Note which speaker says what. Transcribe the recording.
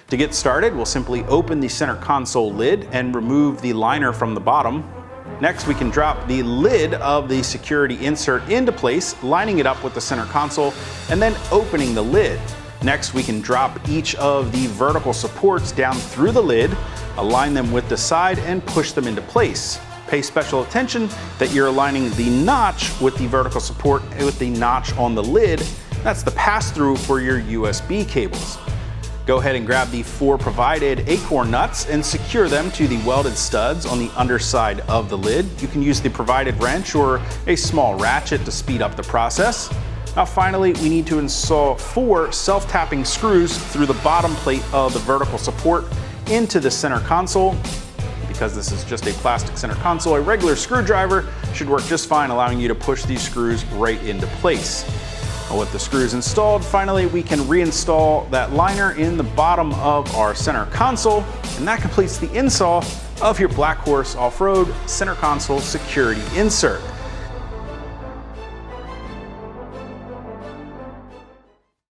Speaker 1: To get started, we'll simply open the center console lid and remove the liner from the bottom. Next, we can drop the lid of the security insert into place, lining it up with the center console, and then opening the lid. Next, we can drop each of the vertical supports down through the lid, align them with the side, and push them into place. Pay special attention that you're aligning the notch with the vertical support with the notch on the lid. That's the pass-through for your USB cables. Go ahead and grab the 4 provided acorn nuts and secure them to the welded studs on the underside of the lid. You can use the provided wrench or a small ratchet to speed up the process. Now finally, we need to install 4 self-tapping screws through the bottom plate of the vertical support into the center console. Because this is just a plastic center console, a regular screwdriver should work just fine, allowing you to push these screws right into place. With the screws installed, finally we can reinstall that liner in the bottom of our center console, and that completes the install of your Black Horse Off-Road center console security insert.